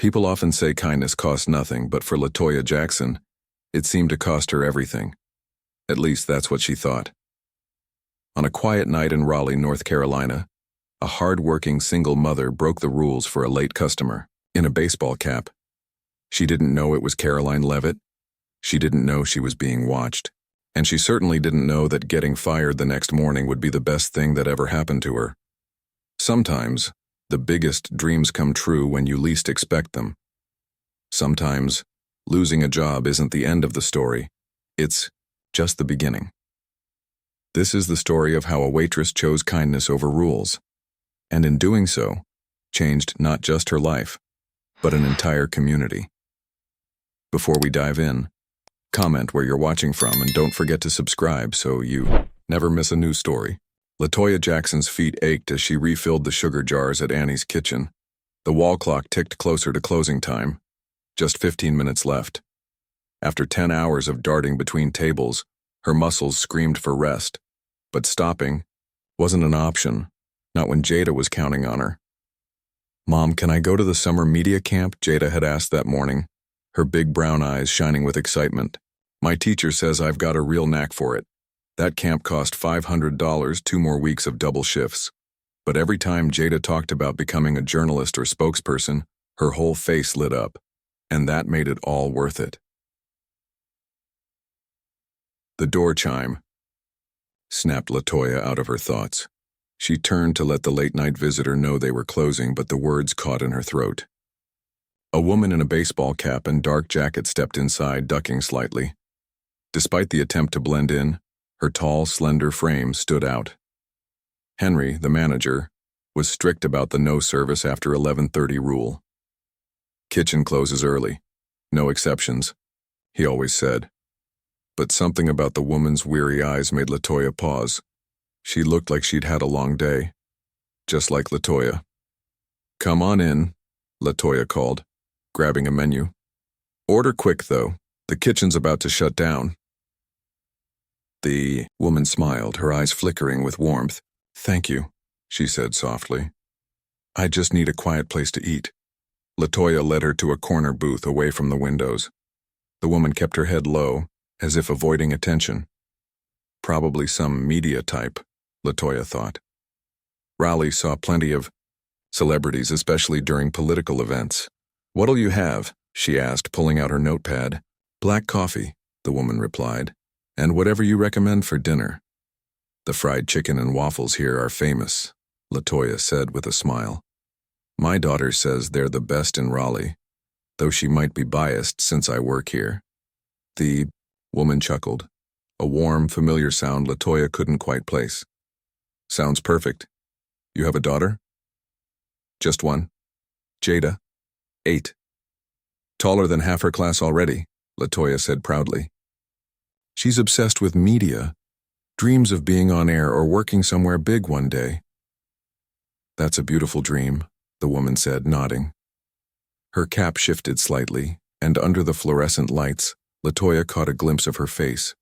People often say kindness costs nothing, but for LaToya Jackson, it seemed to cost her everything. At least that's what she thought. On a quiet night in Raleigh, North Carolina, a hard-working single mother broke the rules for a late customer in a baseball cap. She didn't know it was Karoline Leavitt. She didn't know she was being watched. And she certainly didn't know that getting fired the next morning would be the best thing that ever happened to her. Sometimes, the biggest dreams come true when you least expect them. Sometimes, losing a job isn't the end of the story. It's just the beginning. This is the story of how a waitress chose kindness over rules, and in doing so, changed not just her life, but an entire community. Before we dive in, comment where you're watching from and don't forget to subscribe so you never miss a new story. LaToya Jackson's feet ached as she refilled the sugar jars at Annie's kitchen. The wall clock ticked closer to closing time. Just 15 minutes left. After 10 hours of darting between tables, her muscles screamed for rest. But stopping wasn't an option, not when Jada was counting on her. "Mom, can I go to the summer media camp?" Jada had asked that morning, her big brown eyes shining with excitement. "My teacher says I've got a real knack for it. That camp cost $500, 2 more weeks of double shifts." But every time Jada talked about becoming a journalist or spokesperson, her whole face lit up, and that made it all worth it. The door chime, snapped LaToya out of her thoughts. She turned to let the late-night visitor know they were closing, but the words caught in her throat. A woman in a baseball cap and dark jacket stepped inside, ducking slightly. Despite the attempt to blend in, her tall, slender frame stood out. Henry, the manager, was strict about the no service after 11:30 rule. "Kitchen closes early. No exceptions," he always said. But something about the woman's weary eyes made LaToya pause. She looked like she'd had a long day, just like LaToya. "Come on in," LaToya called, grabbing a menu. "Order quick, though. The kitchen's about to shut down." The woman smiled, her eyes flickering with warmth. "Thank you," she said softly. "I just need a quiet place to eat." LaToya led her to a corner booth away from the windows. The woman kept her head low, as if avoiding attention. Probably some media type, LaToya thought. Raleigh saw plenty of celebrities, especially during political events. "What'll you have?" she asked, pulling out her notepad. "Black coffee," the woman replied, "and whatever you recommend for dinner." "The fried chicken and waffles here are famous," LaToya said with a smile. "My daughter says they're the best in Raleigh, though she might be biased since I work here." The woman chuckled, a warm, familiar sound LaToya couldn't quite place. "Sounds perfect. You have a daughter?" "Just one. Jada. 8. Taller than half her class already," LaToya said proudly. "She's obsessed with media, dreams of being on air or working somewhere big one day." "That's a beautiful dream," the woman said, nodding. Her cap shifted slightly, and under the fluorescent lights, LaToya caught a glimpse of her face.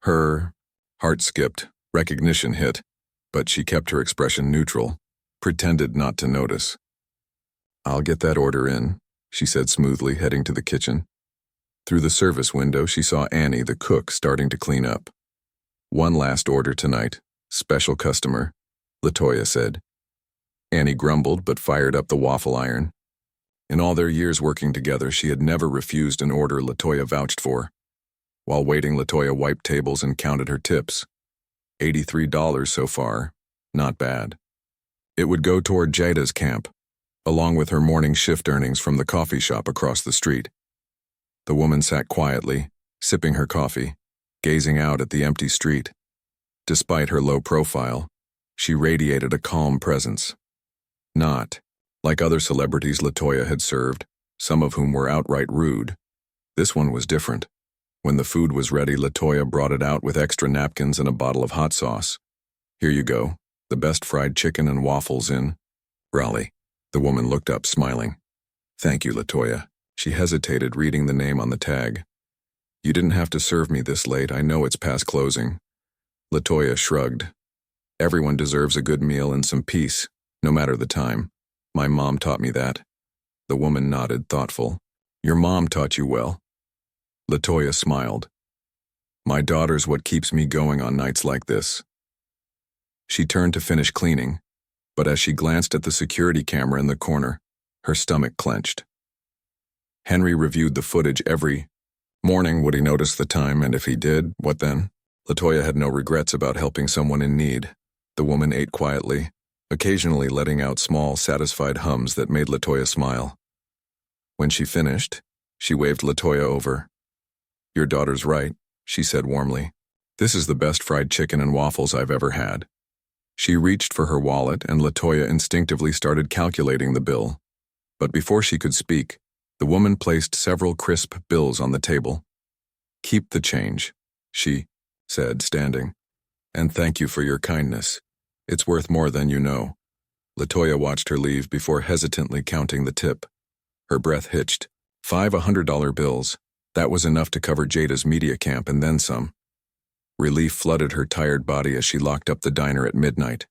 Her heart skipped, recognition hit, but she kept her expression neutral, pretended not to notice. "I'll get that order in," she said smoothly, heading to the kitchen. Through the service window, she saw Annie, the cook, starting to clean up. "One last order tonight. Special customer," LaToya said. Annie grumbled but fired up the waffle iron. In all their years working together, she had never refused an order LaToya vouched for. While waiting, LaToya wiped tables and counted her tips. $83 so far. Not bad. It would go toward Jada's camp, along with her morning shift earnings from the coffee shop across the street. The woman sat quietly, sipping her coffee, gazing out at the empty street. Despite her low profile, she radiated a calm presence. Not like other celebrities LaToya had served, some of whom were outright rude. This one was different. When the food was ready, LaToya brought it out with extra napkins and a bottle of hot sauce. "Here you go, the best fried chicken and waffles in Raleigh." The woman looked up, smiling. "Thank you, LaToya." She hesitated, reading the name on the tag. "You didn't have to serve me this late. I know it's past closing." LaToya shrugged. "Everyone deserves a good meal and some peace, no matter the time. My mom taught me that." The woman nodded, thoughtful. Your mom taught you well. Latoya smiled. My daughter's what keeps me going on nights like this. She turned to finish cleaning, but as she glanced at the security camera in the corner, her stomach clenched. Henry reviewed the footage every morning. Would he notice the time, and if he did, what then? Latoya had no regrets about helping someone in need. The woman ate quietly, occasionally letting out small, satisfied hums that made Latoya smile. When she finished, she waved Latoya over. Your daughter's right, she said warmly. This is the best fried chicken and waffles I've ever had. She reached for her wallet, and Latoya instinctively started calculating the bill. But before she could speak, the woman placed several crisp bills on the table. Keep the change, she said, standing. And thank you for your kindness. It's worth more than you know. Latoya watched her leave before hesitantly counting the tip. Her breath hitched. 5 $100 bills. That was enough to cover Jada's media camp and then some. Relief flooded her tired body as she locked up the diner at midnight.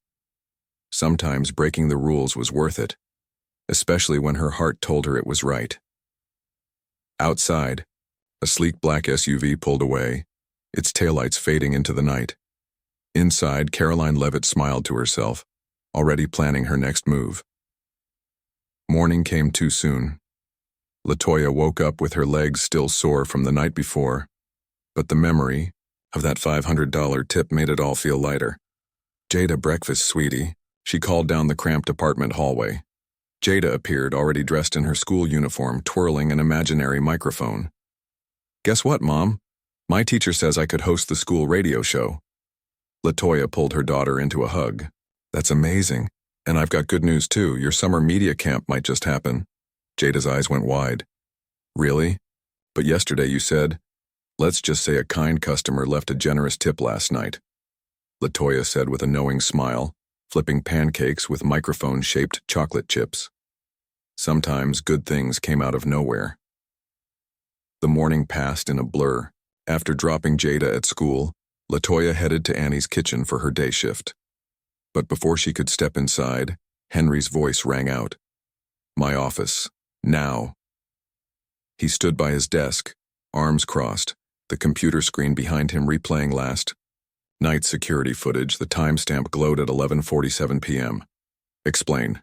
Sometimes breaking the rules was worth it, especially when her heart told her it was right. Outside, a sleek black SUV pulled away, its taillights fading into the night. Inside, Karoline Leavitt smiled to herself, already planning her next move. Morning came too soon. Latoya woke up with her legs still sore from the night before, but the memory of that $500 tip made it all feel lighter. Jada, breakfast, sweetie, she called down the cramped apartment hallway. Jada appeared, already dressed in her school uniform, twirling an imaginary microphone. Guess what, Mom? My teacher says I could host the school radio show. Latoya pulled her daughter into a hug. That's amazing. And I've got good news too. Your summer media camp might just happen. Jada's eyes went wide. Really? But yesterday you said, let's just say a kind customer left a generous tip last night. Latoya said with a knowing smile, flipping pancakes with microphone-shaped chocolate chips. Sometimes good things came out of nowhere. The morning passed in a blur. After dropping Jada at school, Latoya headed to Annie's kitchen for her day shift. But before she could step inside, Henry's voice rang out. My office. Now. He stood by his desk, arms crossed, the computer screen behind him replaying last night's security footage. The timestamp glowed at 11:47 p.m. Explain.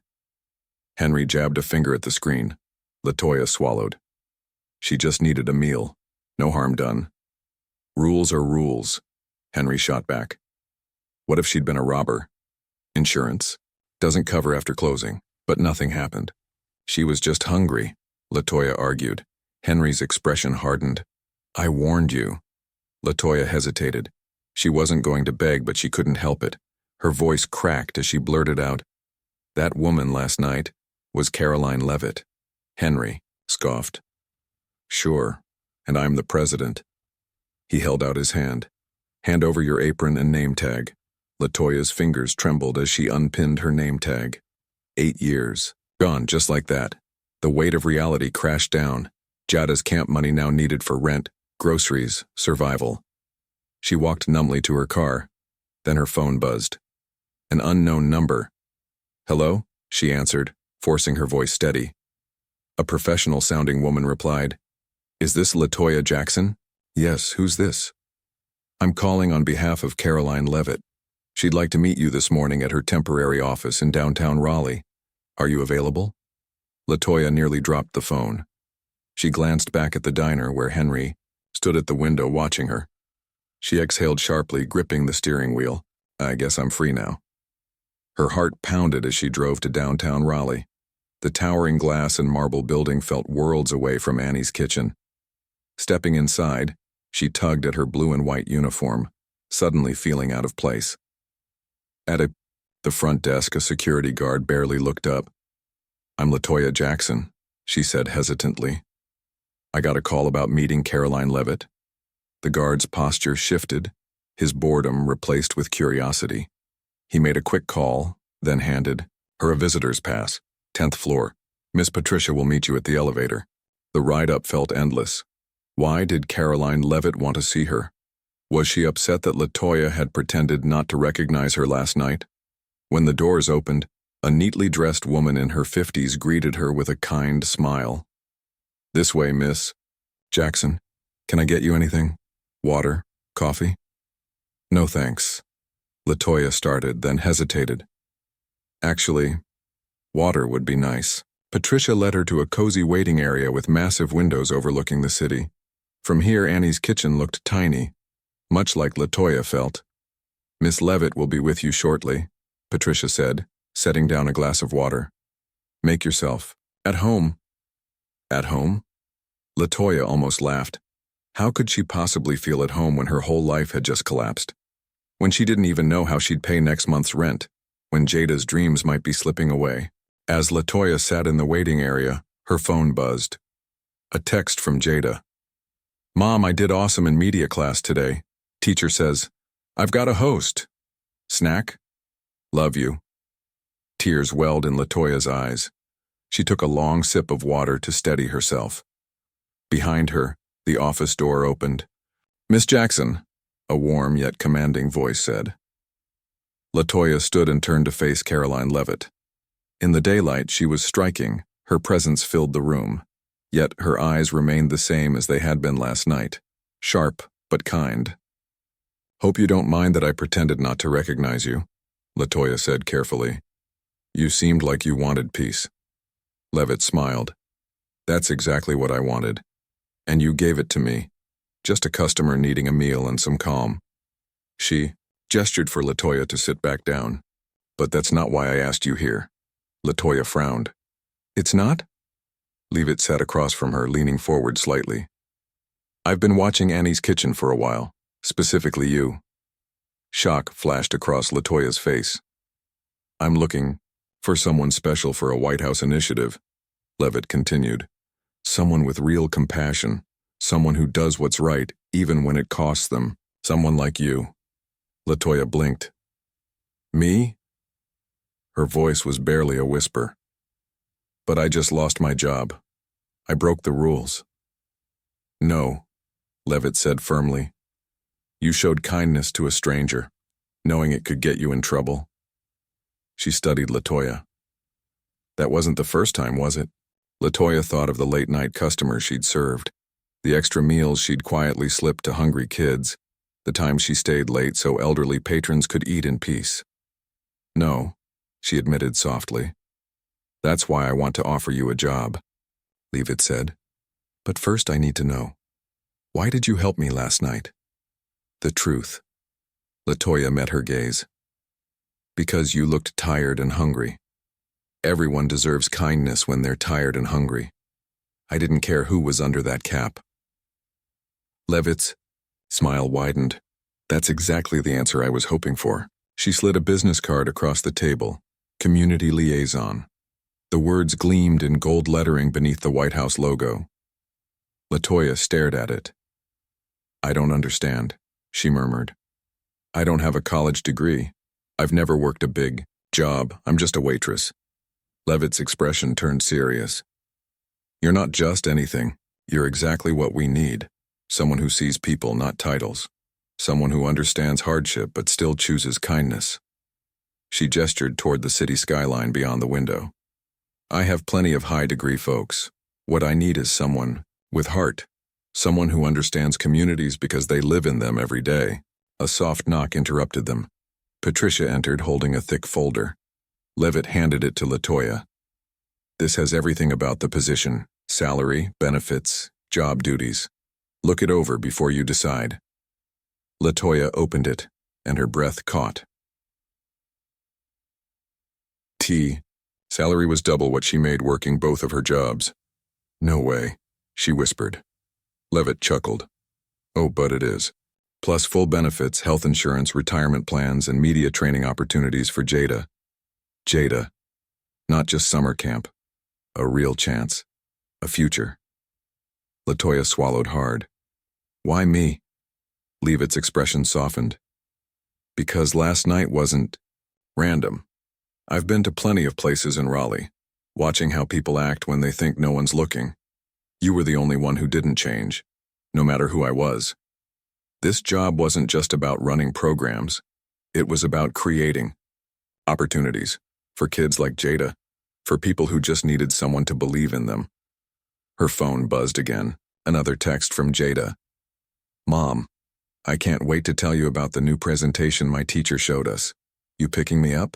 Henry jabbed a finger at the screen. Latoya swallowed. She just needed a meal. No harm done. Rules are rules, Henry shot back. What if she'd been a robber? Insurance. Doesn't cover after closing. But nothing happened. She was just hungry, Latoya argued. Henry's expression hardened. I warned you. Latoya hesitated. She wasn't going to beg, but she couldn't help it. Her voice cracked as she blurted out, that woman last night was Karoline Leavitt. Henry scoffed. Sure, and I'm the president. He held out his hand. Hand over your apron and name tag. Latoya's fingers trembled as she unpinned her name tag. 8 years. Gone just like that. The weight of reality crashed down. Jada's camp money now needed for rent, groceries, survival. She walked numbly to her car. Then her phone buzzed. An unknown number. Hello? She answered, forcing her voice steady. A professional-sounding woman replied, Is this Latoya Jackson? Yes, who's this? I'm calling on behalf of Karoline Leavitt. She'd like to meet you this morning at her temporary office in downtown Raleigh. Are you available? Latoya nearly dropped the phone. She glanced back at the diner where Henry stood at the window watching her. She exhaled sharply, gripping the steering wheel. I guess I'm free now. Her heart pounded as she drove to downtown Raleigh. The towering glass and marble building felt worlds away from Annie's kitchen. Stepping inside, she tugged at her blue and white uniform, suddenly feeling out of place. At the front desk, a security guard barely looked up. I'm Latoya Jackson, she said hesitantly. I got a call about meeting Karoline Leavitt. The guard's posture shifted, his boredom replaced with curiosity. He made a quick call, then handed her a visitor's pass, 10th floor. Miss Patricia will meet you at the elevator. The ride up felt endless. Why did Karoline Leavitt want to see her? Was she upset that Latoya had pretended not to recognize her last night? When the doors opened, A neatly dressed woman in her 50s greeted her with a kind smile. "This way, miss. Jackson, can I get you anything? Water? Coffee?" "No thanks." Latoya started, then hesitated. "Actually, water would be nice." Patricia led her to a cozy waiting area with massive windows overlooking the city. From here, Annie's kitchen looked tiny, much like Latoya felt. "Miss Leavitt will be with you shortly," Patricia said, setting down a glass of water. "Make yourself at home." At home? Latoya almost laughed. How could she possibly feel at home when her whole life had just collapsed? When she didn't even know how she'd pay next month's rent? When Jada's dreams might be slipping away? As Latoya sat in the waiting area, her phone buzzed. A text from Jada. "Mom, I did awesome in media class today. Teacher says, I've got a host. Snack? Love you." Tears welled in Latoya's eyes. She took a long sip of water to steady herself. Behind her, the office door opened. "Miss Jackson," a warm yet commanding voice said. Latoya stood and turned to face Karoline Leavitt. In the daylight, she was striking. Her presence filled the room. Yet her eyes remained the same as they had been last night. Sharp, but kind. "Hope you don't mind that I pretended not to recognize you," Latoya said carefully. "You seemed like you wanted peace." Leavitt smiled. "That's exactly what I wanted. And you gave it to me. Just a customer needing a meal and some calm." She gestured for Latoya to sit back down. "But that's not why I asked you here." Latoya frowned. "It's not?" Leavitt sat across from her, leaning forward slightly. "I've been watching Annie's kitchen for a while, specifically you." Shock flashed across Latoya's face. "I'm looking for someone special for a White House initiative," Leavitt continued. "Someone with real compassion, someone who does what's right even when it costs them, someone like you." Latoya blinked. "Me?" Her voice was barely a whisper. "But I just lost my job. I broke the rules." "No," Leavitt said firmly. "You showed kindness to a stranger, knowing it could get you in trouble." She studied Latoya. "That wasn't the first time, was it?" Latoya thought of the late-night customers she'd served, the extra meals she'd quietly slipped to hungry kids, the times she stayed late so elderly patrons could eat in peace. "No," she admitted softly. "That's why I want to offer you a job," Leavitt said. "But first I need to know, why did you help me last night?" "The truth." Latoya met her gaze. "Because you looked tired and hungry. Everyone deserves kindness when they're tired and hungry. I didn't care who was under that cap." Leavitt's smile widened. "That's exactly the answer I was hoping for." She slid a business card across the table. Community Liaison. The words gleamed in gold lettering beneath the White House logo. Latoya stared at it. "I don't understand," she murmured. "I don't have a college degree. I've never worked a big job. I'm just a waitress." Leavitt's expression turned serious. "You're not just anything. You're exactly what we need. Someone who sees people, not titles. Someone who understands hardship but still chooses kindness." She gestured toward the city skyline beyond the window. "I have plenty of high-degree folks. What I need is someone with heart. Someone who understands communities because they live in them every day." A soft knock interrupted them. Patricia entered holding a thick folder. Leavitt handed it to Latoya. "This has everything about the position: salary, benefits, job duties. Look it over before you decide." Latoya opened it, and her breath caught. Salary was double what she made working both of her jobs. "No way," she whispered. Leavitt chuckled. "Oh, but it is. Plus full benefits, health insurance, retirement plans, and media training opportunities for Jada." Jada. Not just summer camp. A real chance. A future. Latoya swallowed hard. "Why me?" Leavitt's expression softened. "Because last night wasn't random. I've been to plenty of places in Raleigh, watching how people act when they think no one's looking. You were the only one who didn't change, no matter who I was. This job wasn't just about running programs. It was about creating opportunities For kids like Jada. For people who just needed someone to believe in them. Her phone buzzed again. Another text from Jada. Mom, I can't wait to tell you about the new presentation my teacher showed us. You picking me up?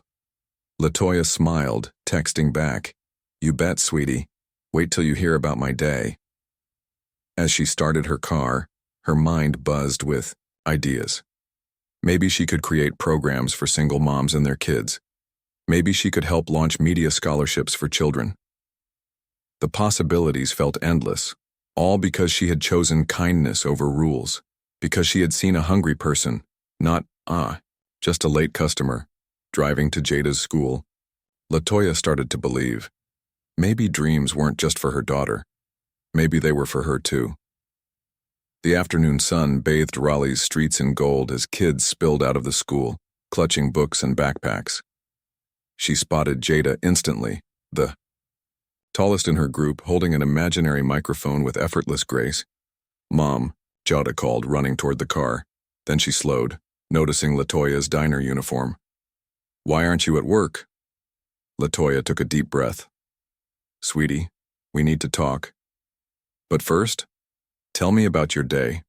Latoya smiled, texting back. You bet, sweetie. Wait till you hear about my day. As she started her car, her mind buzzed with ideas. Maybe she could create programs for single moms and their kids. Maybe she could help launch media scholarships for children. The possibilities felt endless, all because she had chosen kindness over rules, because she had seen a hungry person, not, just a late customer, driving to Jada's school. Latoya started to believe. Maybe dreams weren't just for her daughter. Maybe they were for her too. The afternoon sun bathed Raleigh's streets in gold as kids spilled out of the school, clutching books and backpacks. She spotted Jada instantly, the tallest in her group, holding an imaginary microphone with effortless grace. Mom, Jada called, running toward the car. Then she slowed, noticing Latoya's diner uniform. Why aren't you at work? Latoya took a deep breath. Sweetie, we need to talk. But first, tell me about your day.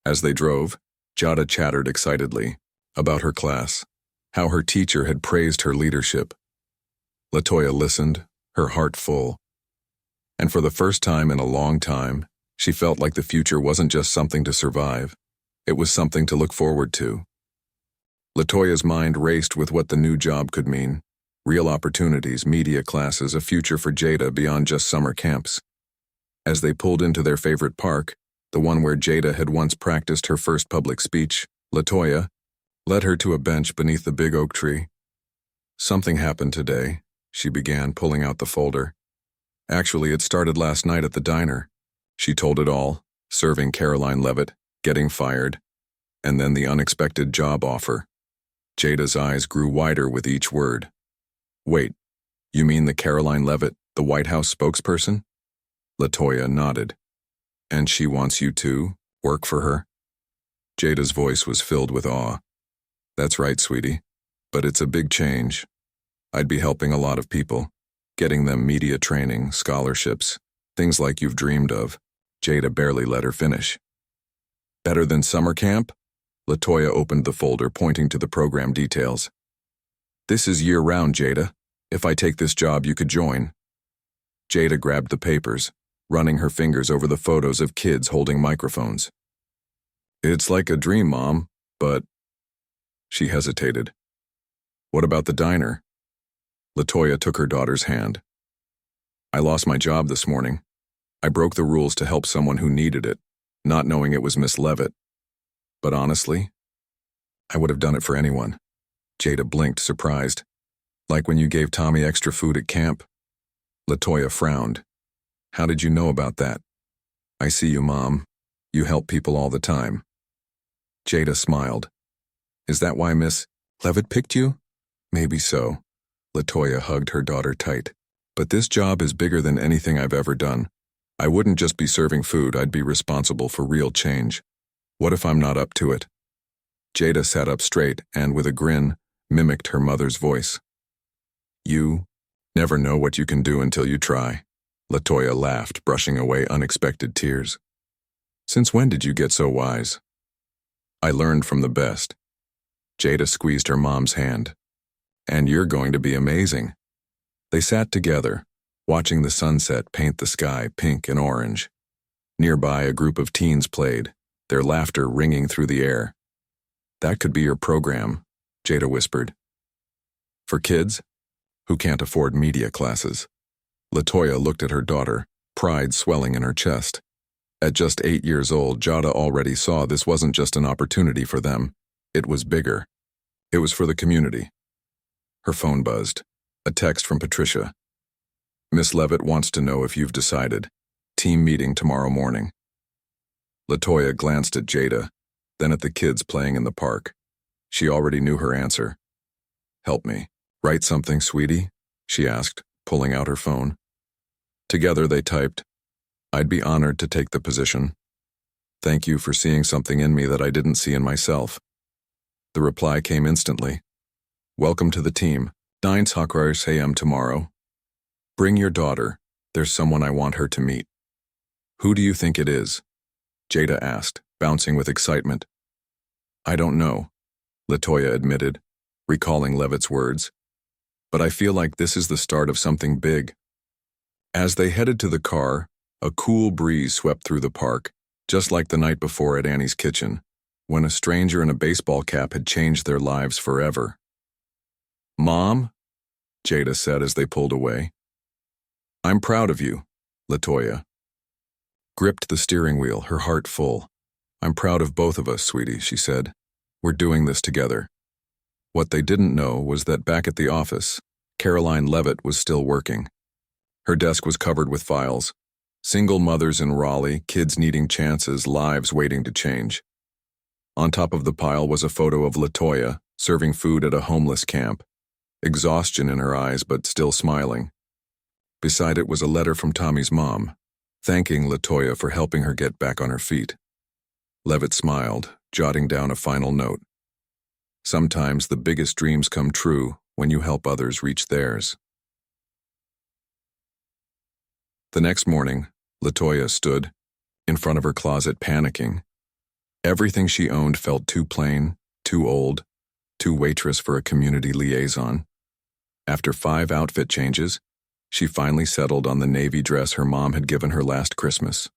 As they drove, Jada chattered excitedly about her class, how her teacher had praised her leadership. Latoya listened, her heart full. And for the first time in a long time, she felt like the future wasn't just something to survive. It was something to look forward to. Latoya's mind raced with what the new job could mean. Real opportunities, media classes, a future for Jada beyond just summer camps. As they pulled into their favorite park, the one where Jada had once practiced her first public speech, Latoya led her to a bench beneath the big oak tree. Something happened today, she began, pulling out the folder. Actually, it started last night at the diner. She told it all, serving Karoline Leavitt, getting fired, and then the unexpected job offer. Jada's eyes grew wider with each word. Wait, you mean the Karoline Leavitt, the White House spokesperson? Latoya nodded. And she wants you to work for her? Jada's voice was filled with awe. That's right, sweetie. But it's a big change. I'd be helping a lot of people, getting them media training, scholarships, things like you've dreamed of. Jada barely let her finish. Better than summer camp? Latoya opened the folder, pointing to the program details. This is year-round, Jada. If I take this job, you could join. Jada grabbed the papers, running her fingers over the photos of kids holding microphones. It's like a dream, Mom, but... She hesitated. What about the diner? Latoya took her daughter's hand. I lost my job this morning. I broke the rules to help someone who needed it, not knowing it was Miss Leavitt. But honestly, I would have done it for anyone. Jada blinked, surprised. Like when you gave Tommy extra food at camp? Latoya frowned. How did you know about that? I see you, Mom. You help people all the time. Jada smiled. Is that why Miss Leavitt picked you? Maybe so. Latoya hugged her daughter tight. But this job is bigger than anything I've ever done. I wouldn't just be serving food, I'd be responsible for real change. What if I'm not up to it? Jada sat up straight and, with a grin, mimicked her mother's voice. You never know what you can do until you try. Latoya laughed, brushing away unexpected tears. Since when did you get so wise? I learned from the best. Jada squeezed her mom's hand. And you're going to be amazing. They sat together, watching the sunset paint the sky pink and orange. Nearby, a group of teens played, their laughter ringing through the air. That could be your program, Jada whispered. For kids who can't afford media classes. Latoya looked at her daughter, pride swelling in her chest. At just 8 years old, Jada already saw this wasn't just an opportunity for them. It was bigger. It was for the community. Her phone buzzed. A text from Patricia. Miss Leavitt wants to know if you've decided. Team meeting tomorrow morning. Latoya glanced at Jada, then at the kids playing in the park. She already knew her answer. Help me. Write something, sweetie? She asked, pulling out her phone. Together they typed, I'd be honored to take the position. Thank you for seeing something in me that I didn't see in myself. The reply came instantly. Welcome to the team. 9 a.m. tomorrow. Bring your daughter. There's someone I want her to meet. Who do you think it is? Jada asked, bouncing with excitement. I don't know, Latoya admitted, recalling Leavitt's words. But I feel like this is the start of something big. As they headed to the car, a cool breeze swept through the park, just like the night before at Annie's kitchen, when a stranger in a baseball cap had changed their lives forever. Mom? Jada said as they pulled away. I'm proud of you, Latoya. Gripped the steering wheel, her heart full. I'm proud of both of us, sweetie, she said. We're doing this together. What they didn't know was that back at the office, Karoline Leavitt was still working. Her desk was covered with files. Single mothers in Raleigh, kids needing chances, lives waiting to change. On top of the pile was a photo of Latoya serving food at a homeless camp, exhaustion in her eyes but still smiling. Beside it was a letter from Tommy's mom, thanking Latoya for helping her get back on her feet. Leavitt smiled, jotting down a final note. Sometimes the biggest dreams come true when you help others reach theirs. The next morning, Latoya stood in front of her closet panicking. Everything she owned felt too plain, too old, too waitress for a community liaison. After 5 outfit changes, she finally settled on the navy dress her mom had given her last Christmas.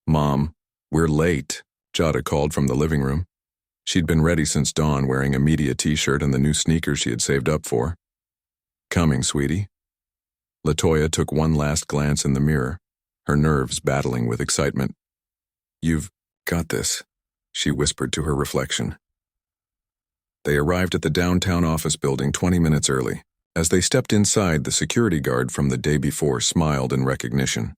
Mom, we're late, Jada called from the living room. She'd been ready since dawn, wearing a media t-shirt and the new sneakers she had saved up for. Coming, sweetie. Latoya took one last glance in the mirror, her nerves battling with excitement. You've got this, she whispered to her reflection. They arrived at the downtown office building 20 minutes early. As they stepped inside, the security guard from the day before smiled in recognition.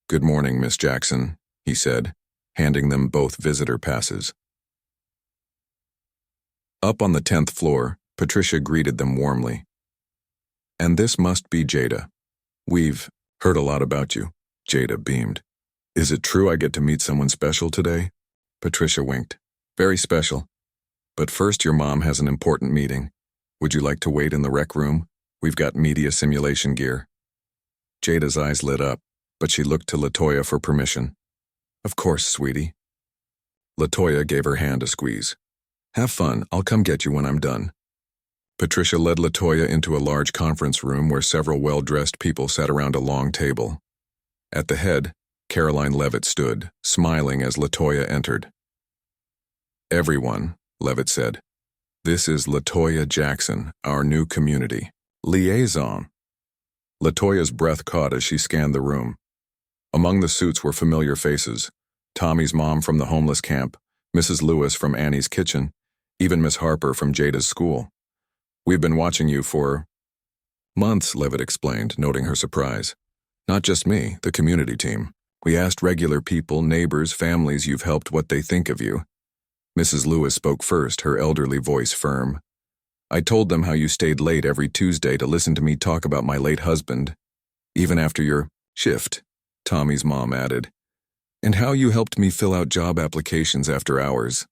Good morning, Miss Jackson, he said, handing them both visitor passes. Up on the 10th floor, Patricia greeted them warmly. And this must be Jada. We've heard a lot about you, Jada beamed. Is it true I get to meet someone special today? Patricia winked. Very special. But first your mom has an important meeting. Would you like to wait in the rec room? We've got media simulation gear. Jada's eyes lit up, but she looked to Latoya for permission. Of course, sweetie. Latoya gave her hand a squeeze. Have fun, I'll come get you when I'm done. Patricia led Latoya into a large conference room where several well-dressed people sat around a long table. At the head, Karoline Leavitt stood, smiling as Latoya entered. Everyone, Leavitt said. This is Latoya Jackson, our new community liaison. Latoya's breath caught as she scanned the room. Among the suits were familiar faces. Tommy's mom from the homeless camp, Mrs. Lewis from Annie's kitchen, even Miss Harper from Jada's school. We've been watching you for months, Leavitt explained, noting her surprise. Not just me, the community team. We asked regular people, neighbors, families you've helped what they think of you. Mrs. Lewis spoke first, her elderly voice firm. I told them how you stayed late every Tuesday to listen to me talk about my late husband, even after your shift, Tommy's mom added, and how you helped me fill out job applications after hours.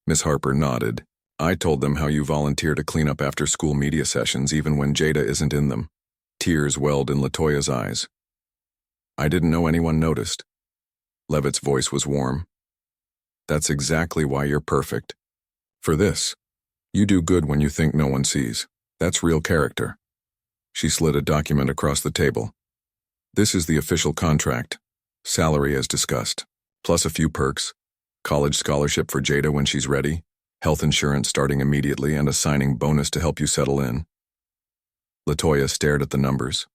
Miss Harper nodded. I told them how you volunteer to clean up after school media sessions even when Jada isn't in them. Tears welled in Latoya's eyes. I didn't know anyone noticed. Leavitt's voice was warm. That's exactly why you're perfect. For this, you do good when you think no one sees. That's real character. She slid a document across the table. This is the official contract. Salary as discussed, plus a few perks. College scholarship for Jada when she's ready. Health insurance starting immediately and a signing bonus to help you settle in. Latoya stared at the numbers.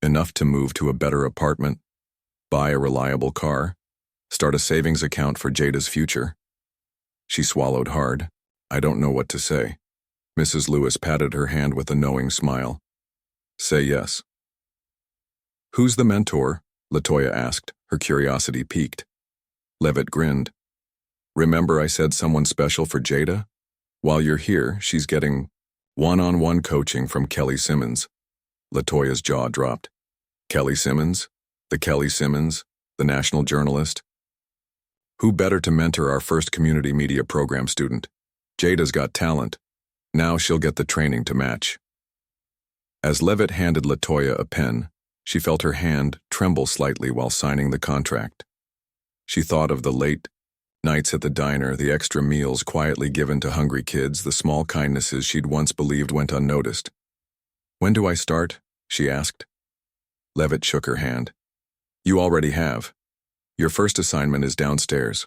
Enough to move to a better apartment, buy a reliable car, start a savings account for Jada's future. She swallowed hard. I don't know what to say. Mrs. Lewis patted her hand with a knowing smile. Say yes. Who's the mentor? Latoya asked, her curiosity piqued. Leavitt grinned. Remember I said someone special for Jada? While you're here, she's getting one-on-one coaching from Kelly Simmons. Latoya's jaw dropped. Kelly Simmons? The Kelly Simmons? The national journalist? Who better to mentor our first community media program student? Jada's got talent. Now she'll get the training to match. As Leavitt handed Latoya a pen, she felt her hand tremble slightly while signing the contract. She thought of the late nights at the diner, the extra meals quietly given to hungry kids, the small kindnesses she'd once believed went unnoticed. "When do I start?" she asked. Leavitt shook her hand. "You already have. Your first assignment is downstairs.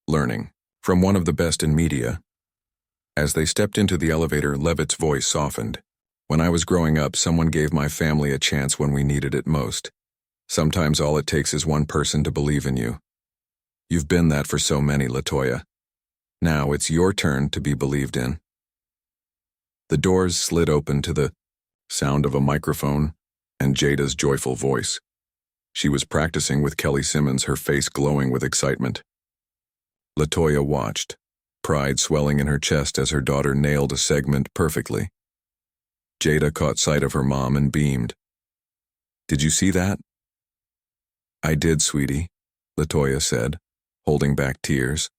Learning. From one of the best in media." As they stepped into the elevator, Leavitt's voice softened. "When I was growing up, someone gave my family a chance when we needed it most. Sometimes all it takes is one person to believe in you. You've been that for so many, Latoya. Now it's your turn to be believed in." The doors slid open to the sound of a microphone and Jada's joyful voice. She was practicing with Kelly Simmons, her face glowing with excitement. Latoya watched, pride swelling in her chest as her daughter nailed a segment perfectly. Jada caught sight of her mom and beamed. "Did you see that?" "I did, sweetie," Latoya said, holding back tears.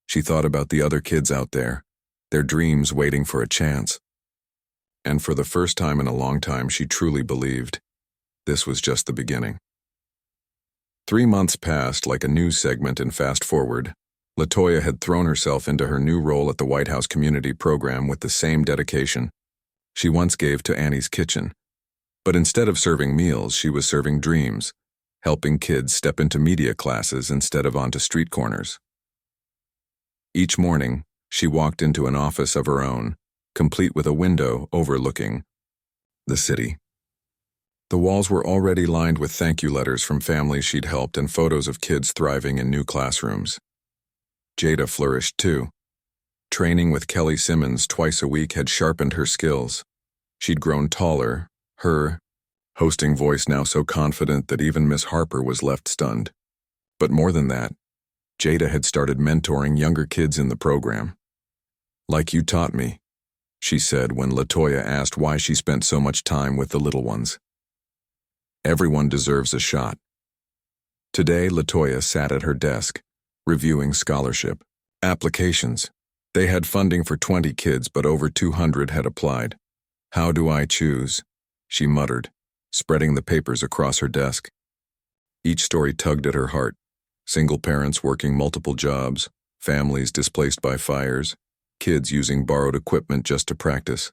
She thought about the other kids out there, their dreams waiting for a chance. And for the first time in a long time, she truly believed this was just the beginning. 3 months passed like a news segment in Fast Forward. Latoya had thrown herself into her new role at the White House Community Program with the same dedication she once gave to Annie's Kitchen. But instead of serving meals, she was serving dreams, helping kids step into media classes instead of onto street corners. Each morning, she walked into an office of her own, complete with a window overlooking the city. The walls were already lined with thank you letters from families she'd helped and photos of kids thriving in new classrooms. Jada flourished too. Training with Kelly Simmons twice a week had sharpened her skills. She'd grown taller, her hosting voice now so confident that even Miss Harper was left stunned. But more than that, Jada had started mentoring younger kids in the program. "Like you taught me," she said when Latoya asked why she spent so much time with the little ones. "Everyone deserves a shot." Today, Latoya sat at her desk, reviewing scholarship applications. They had funding for 20 kids, but over 200 had applied. "How do I choose?" she muttered, spreading the papers across her desk. Each story tugged at her heart. Single parents working multiple jobs, families displaced by fires, kids using borrowed equipment just to practice.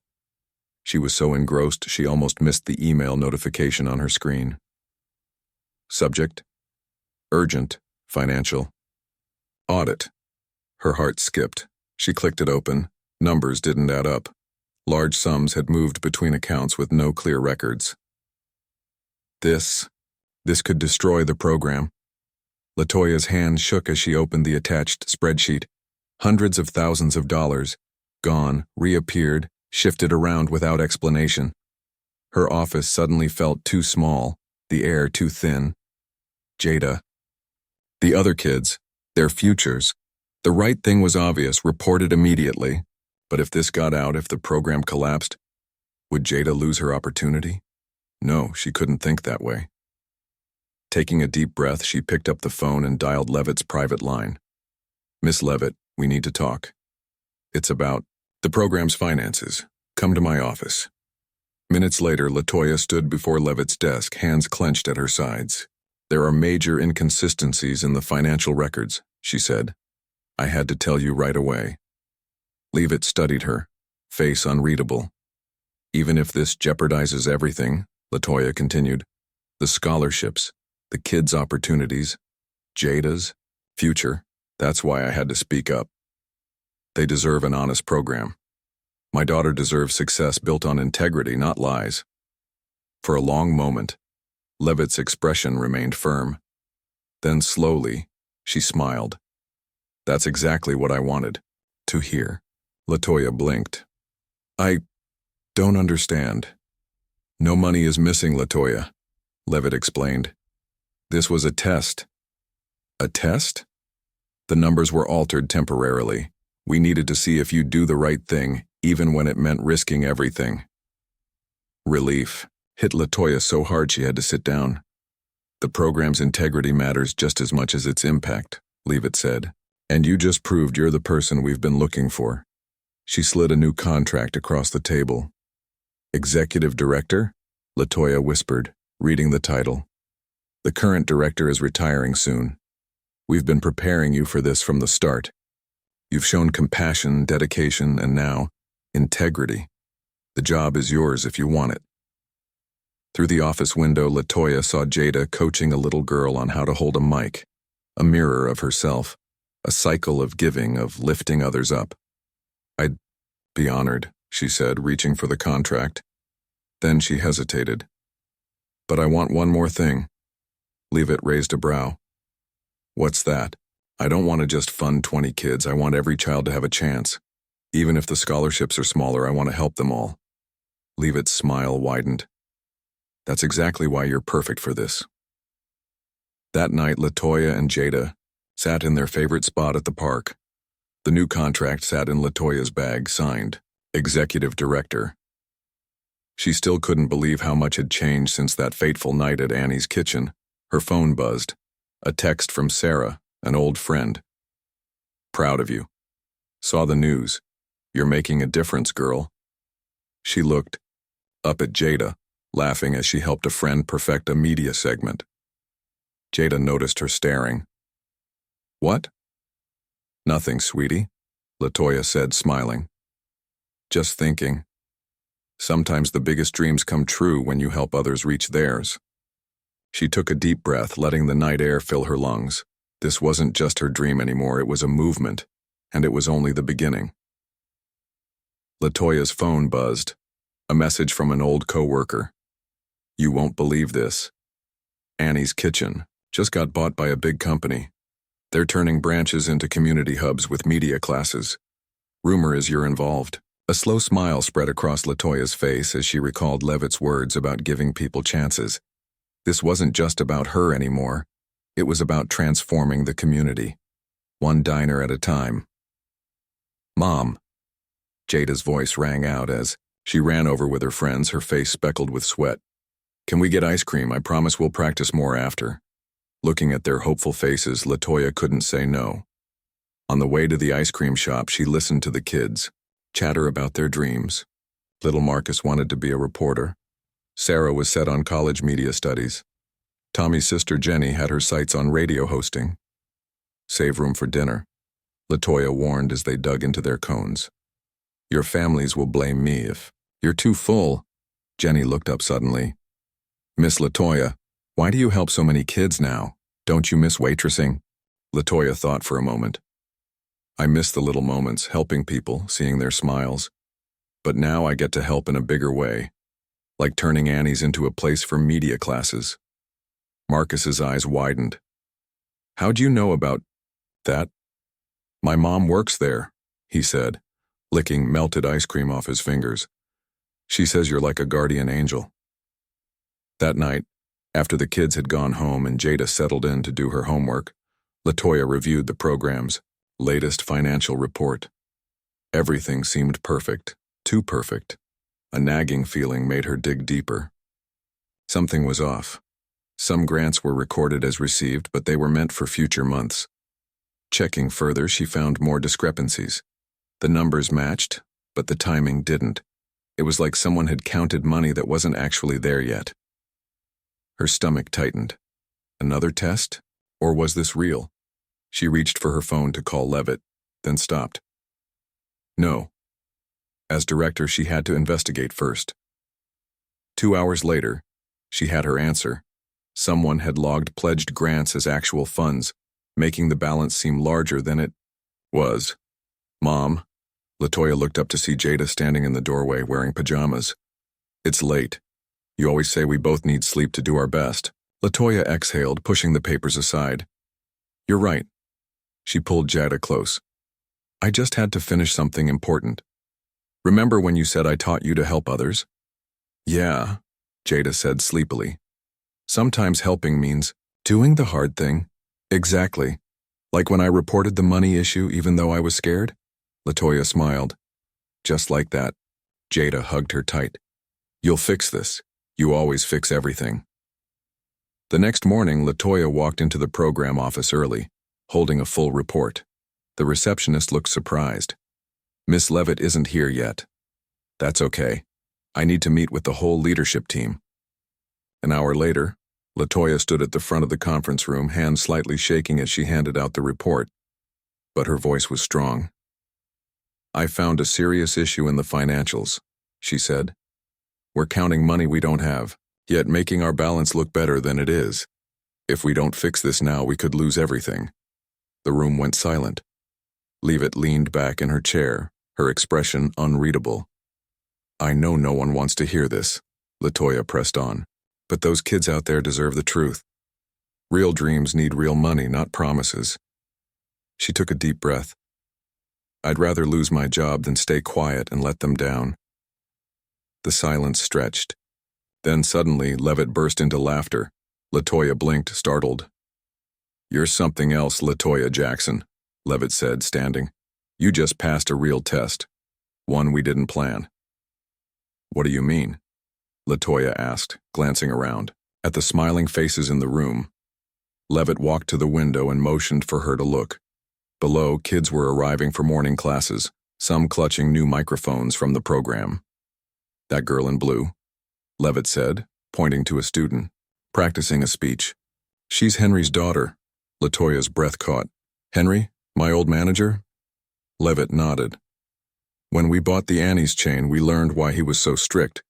She was so engrossed she almost missed the email notification on her screen. Subject: urgent, financial. Audit. Her heart skipped. She clicked it open. Numbers didn't add up. Large sums had moved between accounts with no clear records. This could destroy the program. Latoya's hand shook as she opened the attached spreadsheet. Hundreds of thousands of dollars, gone, reappeared, shifted around without explanation. Her office suddenly felt too small, the air too thin. Jada. The other kids, their futures. The right thing was obvious, reported immediately. But if this got out, if the program collapsed, would Jada lose her opportunity? No, she couldn't think that way. Taking a deep breath, she picked up the phone and dialed Leavitt's private line. "Miss Leavitt, we need to talk. It's about the program's finances. Come to my office." Minutes later, Latoya stood before Leavitt's desk, hands clenched at her sides. "There are major inconsistencies in the financial records," she said. "I had to tell you right away." Leavitt studied her, face unreadable. "Even if this jeopardizes everything," Latoya continued, "the scholarships, the kids' opportunities, Jada's future, that's why I had to speak up. They deserve an honest program. My daughter deserves success built on integrity, not lies." For a long moment, Leavitt's expression remained firm. Then slowly, she smiled. "That's exactly what I wanted to hear." Latoya blinked. "I don't understand." "No money is missing, Latoya," Leavitt explained. "This was a test." "A test?" "The numbers were altered temporarily. We needed to see if you'd do the right thing, even when it meant risking everything." Relief hit Latoya so hard she had to sit down. "The program's integrity matters just as much as its impact," Leavitt said. "And you just proved you're the person we've been looking for." She slid a new contract across the table. Executive Director? Latoya whispered, reading the title. The current director is retiring soon. We've been preparing you for this from the start. You've shown compassion, dedication, and now, integrity. The job is yours if you want it. Through the office window, Latoya saw Jada coaching a little girl on how to hold a mic, a mirror of herself, a cycle of giving, of lifting others up. I'd be honored, she said, reaching for the contract. Then she hesitated. But I want one more thing. Leavitt raised a brow. What's that? I don't want to just fund 20 kids. I want every child to have a chance. Even if the scholarships are smaller, I want to help them all. Leavitt's smile widened. That's exactly why you're perfect for this. That night, Latoya and Jada sat in their favorite spot at the park. The new contract sat in Latoya's bag, signed, Executive Director. She still couldn't believe how much had changed since that fateful night at Annie's kitchen. Her phone buzzed. A text from Sarah, an old friend. Proud of you. Saw the news. You're making a difference, girl. She looked up at Jada, laughing as she helped a friend perfect a media segment. Jada noticed her staring. What? Nothing, sweetie, Latoya said, smiling. Just thinking. Sometimes the biggest dreams come true when you help others reach theirs. She took a deep breath, letting the night air fill her lungs. This wasn't just her dream anymore, it was a movement, and it was only the beginning. Latoya's phone buzzed. A message from an old coworker. You won't believe this. Annie's Kitchen just got bought by a big company. They're turning branches into community hubs with media classes. Rumor is you're involved. A slow smile spread across Latoya's face as she recalled Leavitt's words about giving people chances. This wasn't just about her anymore. It was about transforming the community, one diner at a time. Mom. Jada's voice rang out as she ran over with her friends, her face speckled with sweat. Can we get ice cream? I promise we'll practice more after. Looking at their hopeful faces, Latoya couldn't say no. On the way to the ice cream shop, she listened to the kids chatter about their dreams. Little Marcus wanted to be a reporter. Sarah was set on college media studies. Tommy's sister Jenny had her sights on radio hosting. Save room for dinner, Latoya warned as they dug into their cones. Your families will blame me if you're too full. Jenny looked up suddenly. Miss Latoya, why do you help so many kids now? Don't you miss waitressing? Latoya thought for a moment. I miss the little moments, helping people, seeing their smiles. But now I get to help in a bigger way, like turning Annie's into a place for media classes. Marcus's eyes widened. How'd you know about that? My mom works there, he said, licking melted ice cream off his fingers. She says you're like a guardian angel. That night, after the kids had gone home and Jada settled in to do her homework, Latoya reviewed the program's latest financial report. Everything seemed perfect, too perfect. A nagging feeling made her dig deeper. Something was off. Some grants were recorded as received, but they were meant for future months. Checking further, she found more discrepancies. The numbers matched, but the timing didn't. It was like someone had counted money that wasn't actually there yet. Her stomach tightened. Another test? Or was this real? She reached for her phone to call Leavitt, then stopped. No. As director, she had to investigate first. 2 hours later, she had her answer. Someone had logged pledged grants as actual funds, making the balance seem larger than it was. Mom. Latoya looked up to see Jada standing in the doorway wearing pajamas. It's late. You always say we both need sleep to do our best. Latoya exhaled, pushing the papers aside. You're right. She pulled Jada close. I just had to finish something important. Remember when you said I taught you to help others? Yeah, Jada said sleepily. Sometimes helping means doing the hard thing. Exactly. Like when I reported the money issue even though I was scared? Latoya smiled. Just like that. Jada hugged her tight. You'll fix this. You always fix everything. The next morning, Latoya walked into the program office early, holding a full report. The receptionist looked surprised. Miss Leavitt isn't here yet. That's okay. I need to meet with the whole leadership team." An hour later, Latoya stood at the front of the conference room, hands slightly shaking as she handed out the report, but her voice was strong. "I found a serious issue in the financials," she said. "We're counting money we don't have, yet making our balance look better than it is. If we don't fix this now, we could lose everything." The room went silent. Leavitt leaned back in her chair, her expression unreadable. "I know no one wants to hear this," Latoya pressed on, "but those kids out there deserve the truth. Real dreams need real money, not promises." She took a deep breath. "I'd rather lose my job than stay quiet and let them down." The silence stretched. Then suddenly, Leavitt burst into laughter. Latoya blinked, startled. "You're something else, Latoya Jackson," Leavitt said, standing. "You just passed a real test. One we didn't plan." "What do you mean?" Latoya asked, glancing around at the smiling faces in the room. Leavitt walked to the window and motioned for her to look. Below, kids were arriving for morning classes, some clutching new microphones from the program. "That girl in blue," Leavitt said, pointing to a student, practicing a speech. "She's Henry's daughter." Latoya's breath caught. "Henry, my old manager?" Leavitt nodded. "When we bought the Annie's chain, we learned why he was so strict.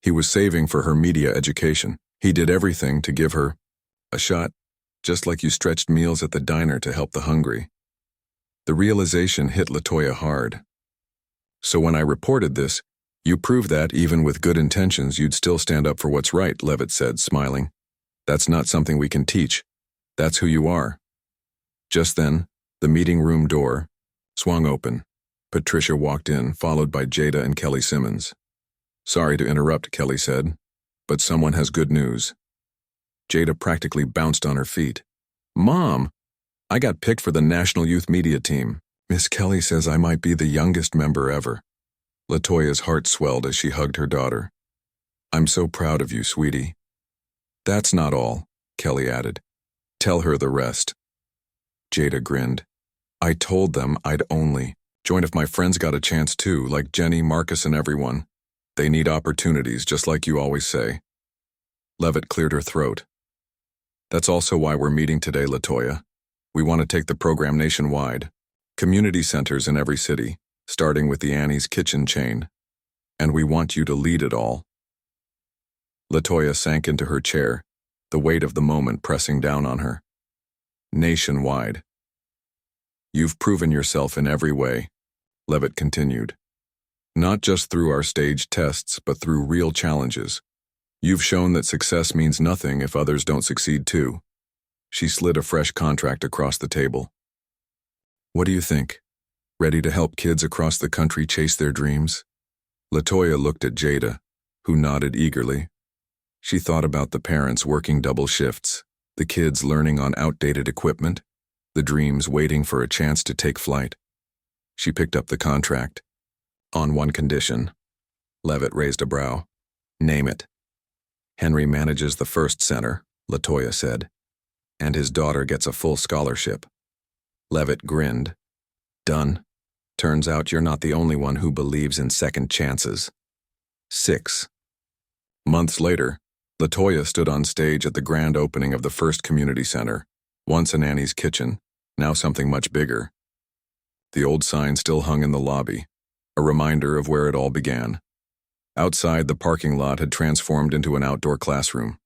He was saving for her media education. He did everything to give her a shot, just like you stretched meals at the diner to help the hungry." The realization hit Latoya hard. "So when I reported this, you proved that, even with good intentions, you'd still stand up for what's right," Leavitt said, smiling. "That's not something we can teach. That's who you are." Just then, the meeting room door swung open. Patricia walked in, followed by Jada and Kelly Simmons. "Sorry to interrupt," Kelly said, "but someone has good news." Jada practically bounced on her feet. "Mom, I got picked for the National Youth Media Team. Miss Kelly says I might be the youngest member ever." Latoya's heart swelled as she hugged her daughter. "I'm so proud of you, sweetie." "That's not all," Kelly added. "Tell her the rest." Jada grinned. "I told them I'd only join if my friends got a chance too, like Jenny, Marcus, and everyone. They need opportunities, just like you always say." Leavitt cleared her throat. "That's also why we're meeting today, Latoya. We want to take the program nationwide. Community centers in every city, starting with the Annie's Kitchen chain. And we want you to lead it all." Latoya sank into her chair, the weight of the moment pressing down on her. "Nationwide. You've proven yourself in every way," Leavitt continued. "Not just through our staged tests, but through real challenges. You've shown that success means nothing if others don't succeed too." She slid a fresh contract across the table. "What do you think? Ready to help kids across the country chase their dreams?" Latoya looked at Jada, who nodded eagerly. She thought about the parents working double shifts, the kids learning on outdated equipment, the dreams waiting for a chance to take flight. She picked up the contract. "On one condition." Leavitt raised a brow. "Name it." "Henry manages the first center," Latoya said, "and his daughter gets a full scholarship." Leavitt grinned. "Done. Turns out you're not the only one who believes in second chances." 6. Months later, Latoya stood on stage at the grand opening of the first community center, once an Annie's Kitchen, now something much bigger. The old sign still hung in the lobby, a reminder of where it all began. Outside, the parking lot had transformed into an outdoor classroom.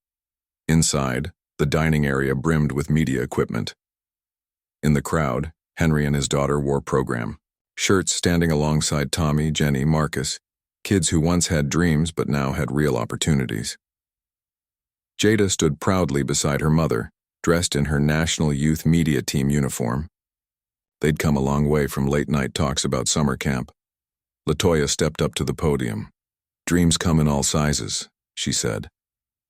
Inside, the dining area brimmed with media equipment. In the crowd, Henry and his daughter wore program shirts, standing alongside Tommy, Jenny, Marcus, kids who once had dreams but now had real opportunities. Jada stood proudly beside her mother, dressed in her National Youth Media Team uniform. They'd come a long way from late-night talks about summer camp. Latoya stepped up to the podium. "Dreams come in all sizes," she said.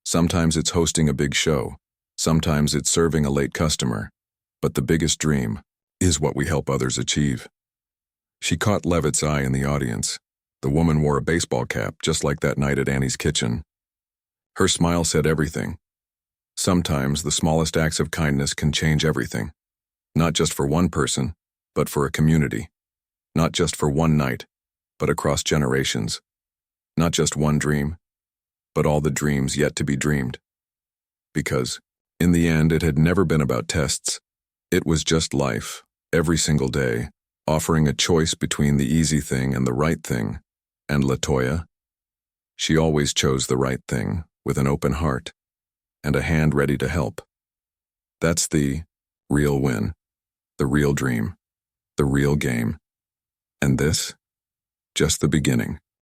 "Sometimes it's hosting a big show. Sometimes it's serving a late customer. But the biggest dream is what we help others achieve." She caught Leavitt's eye in the audience. The woman wore a baseball cap, just like that night at Annie's Kitchen. Her smile said everything. Sometimes the smallest acts of kindness can change everything. Not just for one person, but for a community. Not just for one night, but across generations. Not just one dream, but all the dreams yet to be dreamed. Because, in the end, it had never been about tests. It was just life, every single day, offering a choice between the easy thing and the right thing. And Latoya? She always chose the right thing, with an open heart, and a hand ready to help. That's the real win, the real dream, the real game. And this? Just the beginning.